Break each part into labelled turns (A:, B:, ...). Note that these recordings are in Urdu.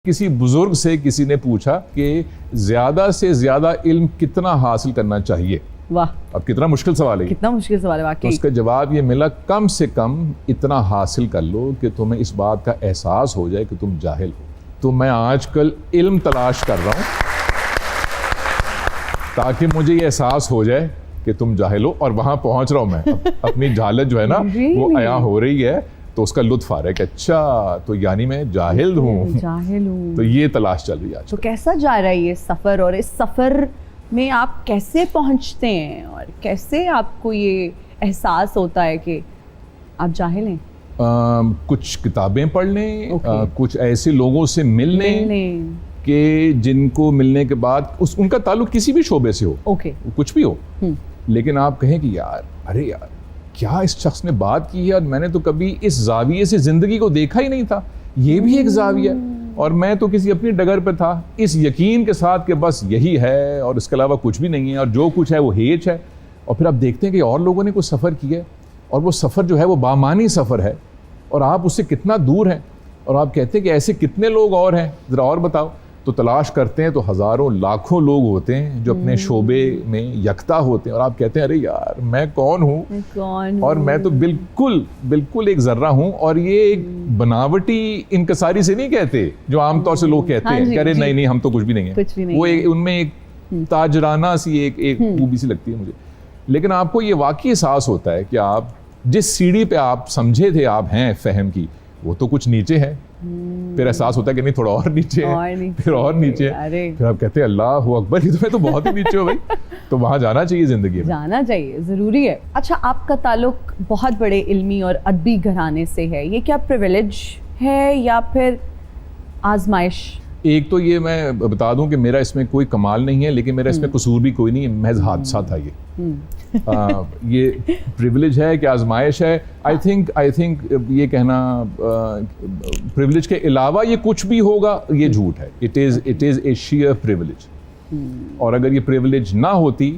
A: کسی بزرگ سے کسی نے پوچھا کہ زیادہ سے زیادہ علم کتنا حاصل کرنا چاہیے.
B: واہ,
A: اب کتنا مشکل سوال ہے,
B: کتنا مشکل سوال ہے واقعی.
A: تو اس کا جواب یہ ملا, کم سے کم اتنا حاصل کر لو کہ تمہیں اس بات کا احساس ہو جائے کہ تم جاہل ہو. تو میں آج کل علم تلاش کر رہا ہوں تاکہ مجھے یہ احساس ہو جائے کہ تم جاہل ہو, اور وہاں پہنچ رہا ہوں میں. اپنی جہالت جو ہے نا وہ عیاں ہو رہی ہے, تو اس کا لطف آ رہا ہے کہ اچھا تو یعنی میں جاہل ہوں. تو یہ تلاش چل رہی ہے آج.
B: تو کیسا جا رہا ہے یہ سفر, اور اس سفر میں آپ کیسے پہنچتے ہیں اور کیسے آپ کو یہ احساس ہوتا ہے کہ آپ جاہل ہیں؟
A: کچھ کتابیں پڑھ لیں, کچھ ایسے لوگوں سے مل لیں کہ جن کو ملنے کے بعد ان کا تعلق کسی بھی شعبے سے ہو, کچھ بھی ہو, لیکن آپ کہیں کہ یار ارے یار کیا اس شخص نے بات کی ہے, اور میں نے تو کبھی اس زاویے سے زندگی کو دیکھا ہی نہیں تھا, یہ بھی ایک زاویہ, اور میں تو کسی اپنی ڈگر پہ تھا اس یقین کے ساتھ کہ بس یہی ہے اور اس کے علاوہ کچھ بھی نہیں ہے, اور جو کچھ ہے وہ ہیچ ہے. اور پھر آپ دیکھتے ہیں کہ اور لوگوں نے کوئی سفر کیا ہے, اور وہ سفر جو ہے وہ بامانی سفر ہے, اور آپ اس سے کتنا دور ہیں, اور آپ کہتے ہیں کہ ایسے کتنے لوگ اور ہیں, ذرا اور بتاؤ. تو تلاش کرتے ہیں تو ہزاروں لاکھوں لوگ ہوتے ہیں جو اپنے شعبے میں یکتا ہوتے ہیں, اور آپ کہتے ہیں ارے یار میں کون ہوں, اور میں تو بالکل ایک ذرہ ہوں. اور یہ ایک بناوٹی انکساری سے نہیں کہتے جو عام طور سے لوگ کہتے ہیں کہ ارے نہیں ہم تو کچھ بھی نہیں ہیں, وہ ان میں ایک تاجرانہ سی ایک خوبی سی لگتی ہے مجھے. لیکن آپ کو یہ واقعی احساس ہوتا ہے کہ آپ جس سیڑھی پہ آپ سمجھے تھے آپ ہیں فہم کی, وہ تو کچھ نیچے ہے. پھر احساس ہوتا ہے کہ نہیں تھوڑا اور نیچے ہے, پھر اور نیچے ہے, پھر آپ کہتے ہیں اللہ اکبر, یہ تو میں تو بہت ہی نیچے ہوں بھائی. تو وہاں جانا چاہیے, زندگی میں
B: جانا چاہیے, ضروری ہے. اچھا, آپ کا تعلق بہت بڑے علمی اور ادبی گھرانے سے ہے, یہ کیا پریویلیج ہے یا پھر آزمائش؟
A: ایک تو یہ میں بتا دوں کہ میرا اس میں کوئی کمال نہیں ہے, لیکن میرا اس میں قصور بھی کوئی نہیں ہے, محض حادثہ تھا یہ پریویلیج ہے کہ آزمائش ہے. آئی تھنک یہ کہنا پریویلیج کے علاوہ یہ کچھ بھی ہوگا یہ جھوٹ ہے. It is a share privilege. اور اگر یہ پریویلیج نہ ہوتی,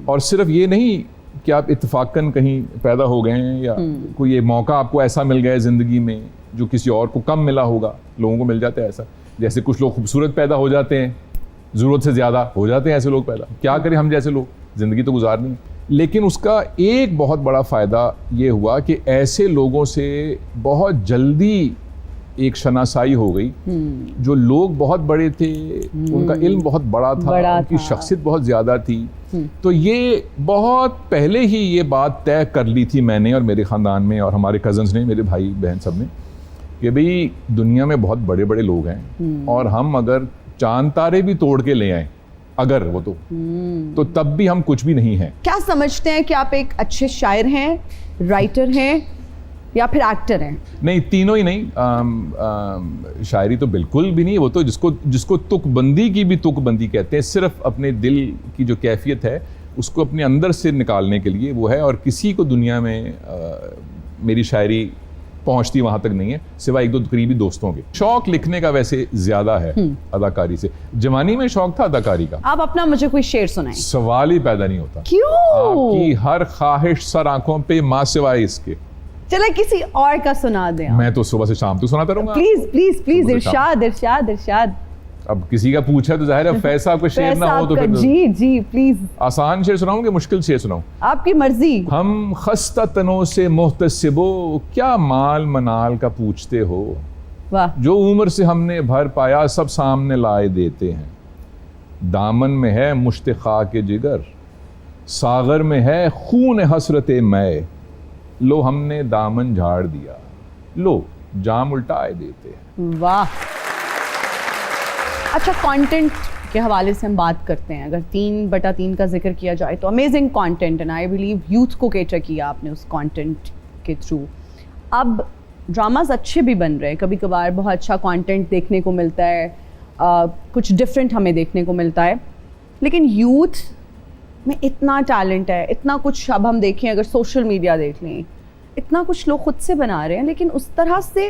A: اور صرف یہ نہیں کہ آپ اتفاقاً کہیں پیدا ہو گئے ہیں یا کوئی یہ موقع آپ کو ایسا مل گیا ہے زندگی میں جو کسی اور کو کم ملا ہوگا, لوگوں کو مل جاتا ہے ایسا, جیسے کچھ لوگ خوبصورت پیدا ہو جاتے ہیں, ضرورت سے زیادہ ہو جاتے ہیں ایسے لوگ پیدا, کیا کریں ہم جیسے لوگ, زندگی تو گزارنی. لیکن اس کا ایک بہت بڑا فائدہ یہ ہوا کہ ایسے لوگوں سے بہت جلدی ایک شناسائی ہو گئی جو لوگ بہت بڑے تھے, ان کا علم بہت بڑا تھا, ان کی شخصیت بہت زیادہ تھی. تو یہ بہت پہلے ہی یہ بات طے کر لی تھی میں نے اور میرے خاندان میں اور ہمارے کزنز نے, میرے بھائی بہن سب نے, کہ بھئی دنیا میں بہت بڑے بڑے لوگ ہیں, اور ہم اگر چاند تارے بھی توڑ کے لے آئیں اگر وہ تو تب بھی ہم کچھ بھی نہیں ہیں.
B: کیا سمجھتے ہیں کہ آپ ایک اچھے شاعر ہیں, رائٹر ہیں یا پھر ایکٹر ہیں؟
A: نہیں, تینوں ہی نہیں. شاعری تو بالکل بھی نہیں, وہ تو جس کو تک بندی کی بھی تک بندی کہتے ہیں, صرف اپنے دل کی جو کیفیت ہے اس کو اپنے اندر سے نکالنے کے لیے وہ ہے, اور کسی کو دنیا میں میری شاعری پہنچتی وہاں تک نہیں ہے سوائے ایک دو قریبی دوستوں کے. شوق لکھنے کا ویسے زیادہ ہے اداکاری سے, جوانی میں شوق تھا اداکاری کا.
B: آپ اپنا مجھے کوئی شعر سنائیں.
A: سوال ہی پیدا نہیں ہوتا.
B: کیوں؟
A: آپ کی ہر خواہش سر آنکھوں پہ ماں سوائے اس کے.
B: چلے کسی اور کا سنا دیں.
A: میں تو صبح سے شام تک سناتا رہوں گا.
B: پلیز ارشاد.
A: اب کسی کا پوچھا تو ظاہر ہے فیض صاحب کا شعر نہ ہو تو پھر
B: جی پلیز.
A: آسان شعر سناؤں کہ مشکل شعر سناؤں؟
B: آپ کی مرضی.
A: ہم خستہ تنوں سے محتسبو کیا مال منال کا پوچھتے ہو, جو عمر سے ہم نے بھر پایا سب سامنے لائے دیتے ہیں. دامن میں ہے مشت خاک جگر, ساغر میں ہے خون حسرت میں, لو ہم نے دامن جھاڑ دیا, لو جام الٹائے دیتے ہیں.
B: واہ. اچھا, کانٹینٹ کے حوالے سے ہم بات کرتے ہیں. اگر 3/3 کا ذکر کیا جائے تو amazing content, and I believe youth کو کیٹر کیا آپ نے اس کانٹینٹ کے تھرو. اب ڈراماز اچھے بھی بن رہے ہیں, کبھی کبھار بہت اچھا کانٹینٹ دیکھنے کو ملتا ہے, کچھ ڈفرینٹ ہمیں دیکھنے کو ملتا ہے, لیکن یوتھ میں اتنا ٹیلنٹ ہے, اتنا کچھ. اب ہم دیکھیں, اگر سوشل میڈیا دیکھ لیں, اتنا کچھ لوگ خود سے بنا رہے ہیں, لیکن اس طرح سے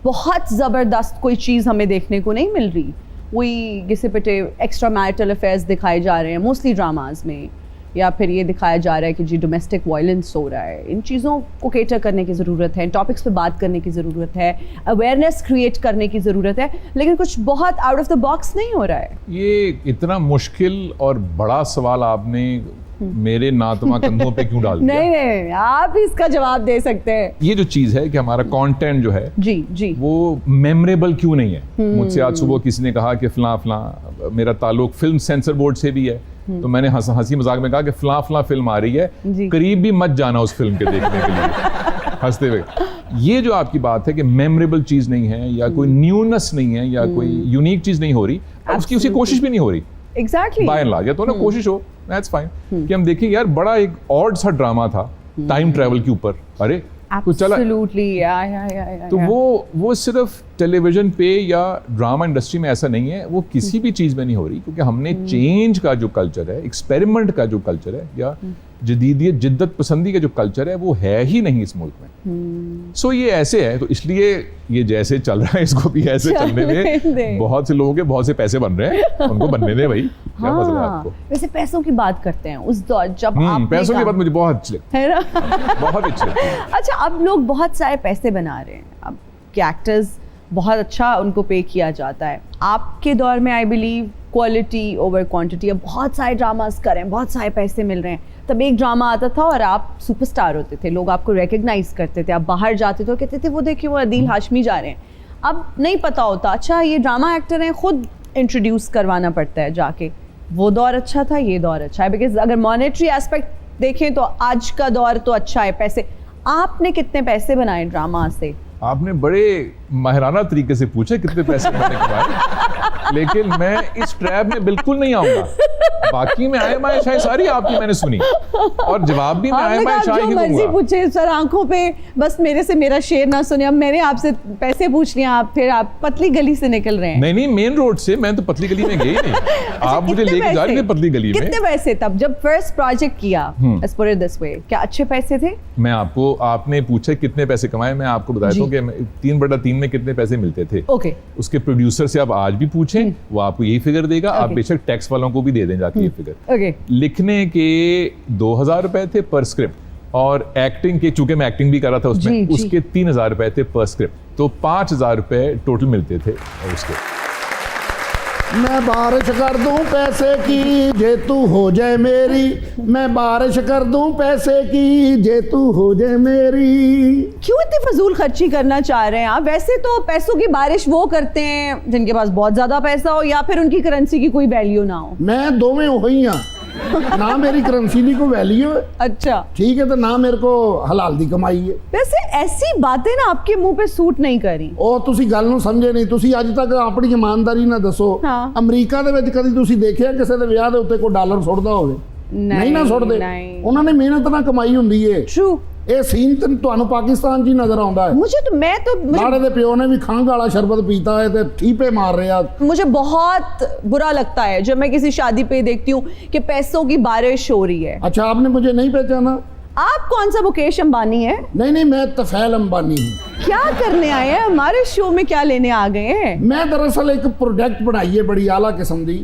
B: بہت زبردست کوئی چیز ہمیں دیکھنے کو نہیں مل رہی. وہی گھسے پٹے ایکسٹرا میرٹل افیئرز دکھائے جا رہے ہیں موسٹلی ڈراماز میں, یا پھر یہ دکھایا جا رہا ہے کہ جی ڈومیسٹک وائلنس ہو رہا ہے. ان چیزوں کو کیٹر کرنے کی ضرورت ہے, ٹاپکس پہ بات کرنے کی ضرورت ہے, اویئرنیس کریٹ کرنے کی ضرورت ہے, لیکن کچھ بہت آؤٹ آف دا باکس نہیں ہو رہا ہے.
A: یہ اتنا مشکل اور بڑا سوال آپ نے میرے ناتواں کندھوں پہ کیوں ڈال دیا؟
B: نہیں, آپ اس کا جواب دے سکتے ہیں.
A: یہ جو چیز ہے کہ ہمارا کانٹینٹ جو ہے
B: جی
A: وہ میموریبل کیوں نہیں ہے. مجھ سے آج صبح کسی نے کہا کہ فلاں میرا تعلق فلم سینسر بورڈ سے بھی ہے, تو میں نے ہنسی مذاق میں کہا کہ فلاں فلم آ رہی ہے, قریب بھی مت جانا اس فلم کے دیکھنے کے لیے, ہنستے ہوئے. یہ جو آپ کی بات ہے کہ میموریبل چیز نہیں ہے یا کوئی نیونس نہیں ہے یا کوئی یونیک چیز نہیں ہو رہی, اس کی کوشش بھی نہیں ہو رہی.
B: ایگزیکٹلی
A: بائی اینڈ لارج تو نا کوشش ہو, دیٹس فائن. کہ ہم دیکھیں یار بڑا ایک آڈ سا ڈراما تھا ٹائم ٹریول کے اوپر, ارے تو چلا تو وہ صرف ٹیلی ویژن پہ یا ڈراما انڈسٹری میں ایسا نہیں ہے, وہ کسی بھی چیز میں نہیں ہو رہی, کیونکہ ہم نے چینج کا جو کلچر ہے, ایکسپیریمنٹ کا جو کلچر ہے یا جدیدیت جدت پسندی کا جو کلچر ہے وہ ہے ہی نہیں اس ملک میں. سو یہ ایسے ہے, تو اس لیے یہ جیسے چل رہا ہے اس کو بھی ایسے چلنے میں. بہت سے لوگوں کے بہت سے پیسے بن رہے ہیں, ان کو بننے دیں بھائی, کیا مسئلہ ہے آپ کو.
B: ویسے پیسوں کی بات کرتے ہیں, اس دور جب آپ
A: پیسوں کی بات مجھے بہت اچھی لگتی ہے, بہت اچھی لگتی ہے.
B: اچھا, اب لوگ بہت سارے پیسے بنا رہے ہیں, اب کے ایکٹرز بہت اچھا ان کو پے کیا جاتا ہے. آپ کے دور میں I believe quality over quantity, اب بہت سارے ڈراماز کریں, بہت سارے پیسے مل رہے ہیں. تب ایک ڈرامہ آتا تھا اور آپ سپر اسٹار ہوتے تھے, لوگ آپ کو ریکگنائز کرتے تھے, آپ باہر جاتے تھے اور کہتے تھے وہ دیکھیے وہ عدیل ہاشمی جا رہے ہیں. اب نہیں پتا ہوتا, اچھا یہ ڈرامہ ایکٹر ہیں, خود انٹروڈیوس کروانا پڑتا ہے جا کے. وہ دور اچھا تھا, یہ دور اچھا ہے, بیکاز اگر مانیٹری ایسپیکٹ دیکھیں تو آج کا دور تو اچھا ہے. پیسے, آپ نے کتنے پیسے بنائے ڈرامہ سے؟
A: آپ نے بڑے ماہرانہ طریقے سے پوچھے کتنے پیسے میں نے کمائے, لیکن میں اس ٹریپ میں بالکل نہیں آؤں گا. باقی میں آئے مائے شاید ساری آپ کی میں نے سنی, اور جواب بھی میں آئے مائے شاید ہی دوں گا.
B: پوچھے سر آنکھوں پہ, بس میرے سے میرا شعر نہ سنے. اب میں نے آپ سے پیسے پوچھ لیا, آپ پھر آپ پتلی گلی سے نکل رہے ہیں.
A: نہیں مین روڈ سے, میں تو پتلی گلی میں گئی نہیں, آپ مجھے لے کے جا رہے تھے پتلی گلی میں.
B: کتنے پیسے تب جب فرسٹ پروجیکٹ کیا Let's put it this way, کیا اچھے پیسے تھے؟
A: میں آپ نے پوچھا کتنے پیسے کمائے, میں آپ کو بتاتا ہوں کہ 3/3 میں کتنے پیسے ملتے تھے. اس کے پروڈیوسر سے آپ آج بھی پوچھیں, وہ آپ کو یہی فگر دے گا. آپ بے شک ٹیکس والوں کو بھی دے دیں جا کے یہ فگر. لکھنے کے 2,000 روپے تھے پر اسکرپٹ, اور ایکٹنگ کے, چونکہ میں ایکٹنگ بھی کر رہا تھا اس میں, اس کے 3,000 روپے تھے پر اسکرپٹ, تو 5,000 روپے ٹوٹل ملتے تھے اس کے.
C: میں بارش کر دوں پیسے کی جے تو ہو جائے میری, میں بارش کر دوں پیسے کی جے تو ہو جائے میری.
B: کیوں اتنی فضول خرچی کرنا چاہ رہے ہیں آپ؟ ویسے تو پیسوں کی بارش وہ کرتے ہیں جن کے پاس بہت زیادہ پیسہ ہو یا پھر ان کی کرنسی کی کوئی ویلیو نہ ہو.
C: میں دو میں ہوئی ہاں, نہ میری کرنسی دی کوئی ویلیو ہے,
B: اچھا ٹھیک
C: ہے, تو نہ میرے کو حلال دی کمائی ہے.
B: ویسے ایسی باتیں نا آپ کے منہ پہ سوٹ نہیں کری.
C: او تسی گل نو سمجھے نہیں, تسی اج تک اپنی ایمانداری نہ دسو. امریکہ دے وچ کدی تسی دیکھیا کسے دے ویاہ دے اوتے کوئی ڈالر سٹدا ہوے؟ نہیں نہ سٹدے, انہاں نے محنت نہ کمائی ہوندی ہے.
B: ٹرو,
C: یہ سین تانوں پاکستان جی نظر آندا ہے. لاڑے دے پیو نے بھی کھنگ والا شربت پیتا ہے تے ٹھیپے مار رہے ہیں.
B: مجھے بہت برا لگتا ہے جب میں کسی شادی پہ دیکھتی ہوں کہ پیسوں کی بارش ہو رہی ہے.
C: اچھا, آپ نے مجھے نہیں پہچانا؟
B: آپ کون سا مکیش امبانی ہے؟
C: نہیں, میں طفیل امبانی ہوں.
B: کیا کرنے آئے ہیں ہمارے شو میں, کیا لینے آ گئے ہیں؟
C: میں دراصل ایک پروڈکٹ بنائی ہے بڑی اعلیٰ قسم دی,